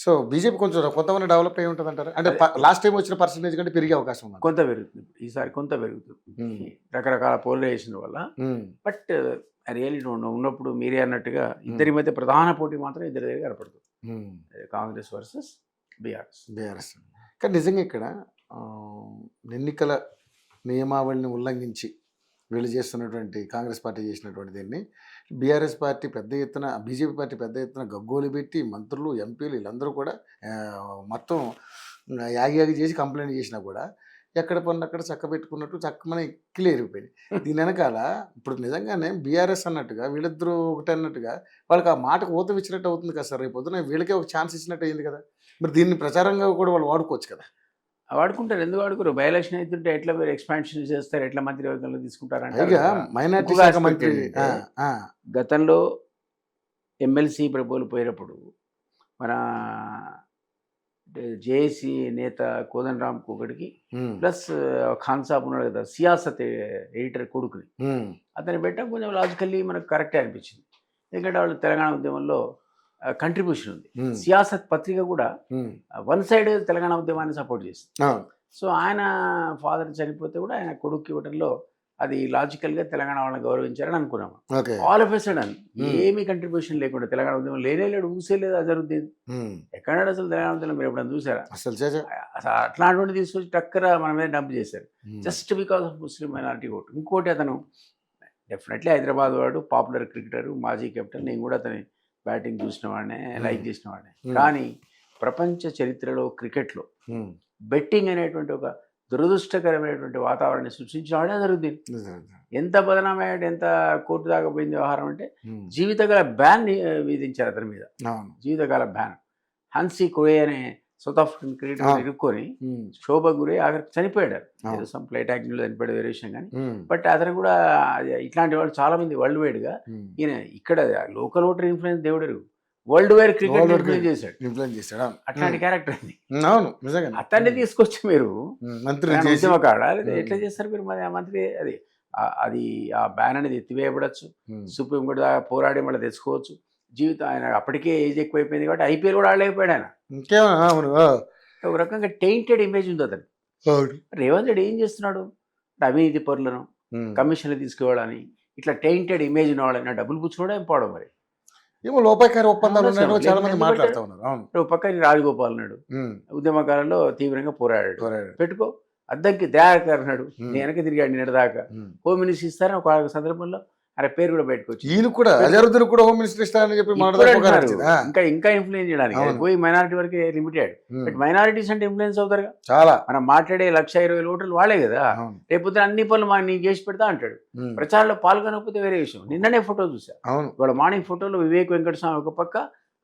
So BJP కొంచెం కొంతమంది develop అయి ఉంటుంది అంటారు. అంటే లాస్ట్ టైం వచ్చిన పర్సెంటేజ్ కంటే పెరిగే అవకాశం ఉంది. కొంత పెరుగుతుంది, ఈసారి కొంత పెరుగుతుంది రకరకాల పోలరైజేషన్ వల్ల. బట్ రియల్లీ ఉన్నప్పుడు మీరే అన్నట్టుగా ఇద్దరి మధ్య ప్రధాన పోటీ మాత్రం ఇద్దరి దగ్గర కనపడుతుంది, కాంగ్రెస్ వర్సెస్ బీఆర్ఎస్. కానీ నిజంగా ఇక్కడ ఎన్నికల నియమావళిని ఉల్లంఘించి వీళ్ళు చేస్తున్నటువంటి కాంగ్రెస్ పార్టీ చేసినటువంటి దీన్ని బీఆర్ఎస్ పార్టీ పెద్ద ఎత్తున, బీజేపీ పార్టీ పెద్ద ఎత్తున గగ్గోలు పెట్టి మంత్రులు, ఎంపీలు వీళ్ళందరూ కూడా మొత్తం యాగి చేసి కంప్లైంట్ చేసినా కూడా ఎక్కడ పనులు అక్కడ చక్కబెట్టుకున్నట్టు చక్కమని క్లియర్ అయిపోయింది. దీని వెనకాల ఇప్పుడు నిజంగానే బీఆర్ఎస్ అన్నట్టుగా వీళ్ళిద్దరూ ఒకటి అన్నట్టుగా వాళ్ళకి ఆ మాటకు ఊతం ఇచ్చినట్టు అవుతుంది కదా సార్. రేపు పొద్దున వీళ్ళకే ఒక ఛాన్స్ ఇచ్చినట్టు అయింది కదా. మరి దీన్ని ప్రచారంగా కూడా వాళ్ళు వాడుకోవచ్చు కదా. వాడుకుంటారు, ఎందుకు వాడుకోరు? బై ఎలక్షన్ అవుతుంటే ఎట్లా మీరు ఎక్స్పాన్షన్ చేస్తారు, ఎట్లా మంత్రివర్గంలో తీసుకుంటారంటే మైనారిటీ శాఖ మంత్రి గతంలో ఎమ్మెల్సీ ప్రభువులు పోయినప్పుడు మన జేఏసీ నేత కోదండరామ్ ఒకటికి ప్లస్ ఖాన్ సాబ్ ఉన్నాడు కదా సియాసత్ ఎడిటర్ కొడుకుని, అతని పెట్టడం కొంచెం లాజికల్లీ మనకు కరెక్టే అనిపించింది. ఎందుకంటే వాళ్ళు తెలంగాణ ఉద్యమంలో కంట్రిబ్యూషన్ ఉంది. సియాసత్ పత్రిక కూడా వన్ సైడ్ తెలంగాణ ఉద్యమాన్ని సపోర్ట్ చేస్తుంది. సో ఆయన ఫాదర్ చనిపోతే కూడా ఆయన కొడుకు ఇవ్వడంలో అది లాజికల్గా తెలంగాణ వాళ్ళని గౌరవించారని అనుకున్నాము. ఆల్ ఆఫ్ ఎ సడన్ ఏమీ కంట్రిబ్యూషన్ లేకుండా తెలంగాణ ఉద్యమం లేనేలేడు, ఊసేలేదు అజరుద్దీన్. ఎక్కడ అసలు తెలంగాణ ఉద్యమం మీరు ఎప్పుడైనా చూసారా? అసలు అట్లాంటి తీసుకొచ్చి టక్కర మన మీద డంప్ చేశారు just because of Muslim minority vote. ఇంకోటి అతను డెఫినెట్లీ హైదరాబాద్ వాడు, పాపులర్ క్రికెటర్, మాజీ కెప్టెన్. నేను కూడా అతని బ్యాటింగ్ చూసిన వాడినే, లైక్ చేసిన వాడినే. కానీ ప్రపంచ చరిత్రలో క్రికెట్లో బెట్టింగ్ అనేటువంటి ఒక దురదృష్టకరమైనటువంటి వాతావరణాన్ని సృష్టించిన వాడే జరుగుతుంది. ఎంత బదనామయ్యాడు, ఎంత కోర్టు దాకా పోయింది వ్యవహారం అంటే జీవితకాల బ్యాన్ విధించారు అతని మీద, జీవితకాల బ్యాన్. హన్సీ కురే అనే సౌత్ ఆఫ్రికన్ క్రికెటర్ ఇరుక్కొని శోభ గురే ఆఖరికి చనిపోయాడు. ఏదో సమ్ ప్లేట్ యాక్టింగ్లో చనిపోయాడు, వేరే విషయం. కానీ బట్ అతను కూడా ఇట్లాంటి వాళ్ళు చాలా మంది వరల్డ్ వైడ్గా, ఈయన ఇక్కడ లోకల్ ఓటర్ ఇన్ఫ్లుయెన్స్ దేవుడు వరల్డ్ వైడ్ క్రికెట్ ఇన్ఫ్లుయెన్స్ చేశాడు. అట్లాంటి క్యారెక్టర్ అది. అతన్ని తీసుకొచ్చి మీరు ఉద్యమకాడా లేదా ఎట్లా చేస్తారు మీరు? మరి ఆ మంత్రి అది ఆ బ్యాన్ అనేది ఎత్తివేయబడచ్చు, సుప్రీంకోర్టు దాకా పోరాడి మళ్ళీ తెచ్చుకోవచ్చు. జీవితం ఆయన అప్పటికే ఏజ్ ఎక్కువైపోయింది కాబట్టి ఐపీఎల్ కూడా ఆడలేకపోయాడు ఆయన. ఒక రకంగా టెయింటెడ్ ఇమేజ్ ఉంది అతను. రేవంత్ రెడ్డి ఏం చేస్తున్నాడు? అవినీతి పరులను కమిషన్లు తీసుకోవడాని ఇట్లా టెయింటెడ్ ఇమేజ్ ఉన్న వాళ్ళని డబ్బులు పుచ్చుకోవడం ఎంపావడం. మరి ఏమో లోపాయకారి ఒప్పందాలు చాలా మంది మాట్లాడుతూ ఉన్నారు. పక్కన రాజగోపాల్ నాయుడు ఉద్యమకాలంలో తీవ్రంగా పోరాడాడు. పెట్టుకో అద్దంకి దయాకర్ అన్నాడు, వెనక తిరిగాడు నిన్నదాకా. హోమ్ మినిస్టర్ ఇస్తారని ఒక సందర్భంలో ఆయన పేరు కూడా బయటకు వచ్చి ఈయన కూడా అజరుద్దీన్ కూడా హోమ్ మినిస్టర్ ఇస్తారని చెప్పి ఇంకా ఇన్ఫ్లుయెన్స్ చేయడానికి పోయి మైనారిటీ వరకే లిమిటెడ్. బట్ మైనారిటీస్ అంటే ఇన్ఫ్లుయెన్స్ అవుతారుగా. చాలా మనం మాట్లాడే 120,000 ఓటర్లు వాళ్ళే కదా. రేపు అన్ని పనులు మా నీకు చేసి పెడతా అంటాడు. ప్రచారంలో పాల్గొనకపోతే వేరే విషయం. నిన్ననే ఫోటో చూసా, ఇవాళ మార్నింగ్ ఫోటోలో వివేక్ వెంకటస్వామి ఒక పక్క,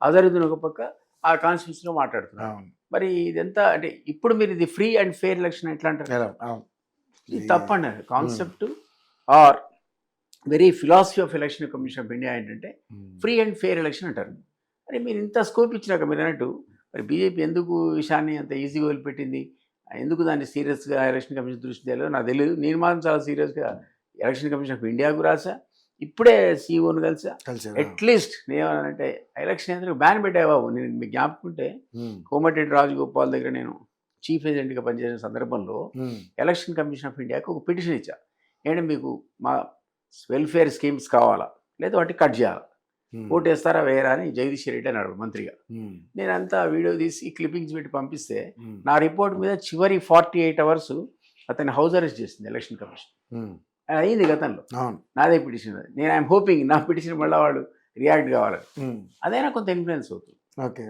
అజరుద్దీన్ ఒక పక్క ఆ కాన్స్టిట్యూన్సీలో మాట్లాడుతున్నారు. మరి ఇదంతా అంటే ఇప్పుడు మీరు ఇది ఫ్రీ అండ్ ఫెయిర్ ఎలక్షన్ ఎట్లా అంటారు? ఇది తప్పండి concept. Our very philosophy of election commission of India ఏంటంటే ఫ్రీ అండ్ ఫెయిర్ ఎలక్షన్ అంటారు. మరి మీరు ఇంత స్కోప్ ఇచ్చినాక మీరు అన్నట్టు మరి బీజేపీ ఎందుకు విషయాన్ని అంత ఈజీగా వదిలిపెట్టింది, ఎందుకు దాన్ని సీరియస్గా ఎలక్షన్ కమిషన్ దృష్టి తెలియదు నాకు తెలియదు. నేను మాత్రం చాలా సీరియస్గా ఎలక్షన్ కమిషన్ ఆఫ్ ఇండియాకు రాసా, ఇప్పుడే సీఈఓను కలిసా. అట్లీస్ట్ నేనేమన్నానంటే ఎలక్షన్ ఎందుకు బ్యాన్ పెట్టా బాబు. నేను మీకు జ్ఞాపకుంటే కోమటిరెడ్డి రాజగోపాల్ దగ్గర నేను చీఫ్ ఏజెంట్గా పనిచేసిన సందర్భంలో ఎలక్షన్ కమిషన్ ఆఫ్ ఇండియాకు ఒక పిటిషన్ ఇచ్చా. ఏంటంటే మీకు మా వెల్ఫేర్ స్కీమ్స్ కావాలా లేదా వాటికి కట్ చేయాలా, ఓటు వేస్తారా వేయరా అని జగదీష్ రెడ్డి అన్నాడు మంత్రిగా. నేనంతా వీడియో తీసి క్లిప్పింగ్స్ పెట్టి పంపిస్తే నా రిపోర్ట్ మీద చివరి 48 hours అతన్ని హౌస్ అరెస్ట్ చేసింది ఎలక్షన్ కమిషన్. అయింది గతంలో, నాదే పిటిషన్. నేను ఐఎమ్ హోపింగ్ నా పిటిషన్ మళ్ళీ వాడు రియాక్ట్ కావాలని. అదైనా కొంత ఇన్ఫ్లుయెన్స్ అవుతుంది. ఓకే.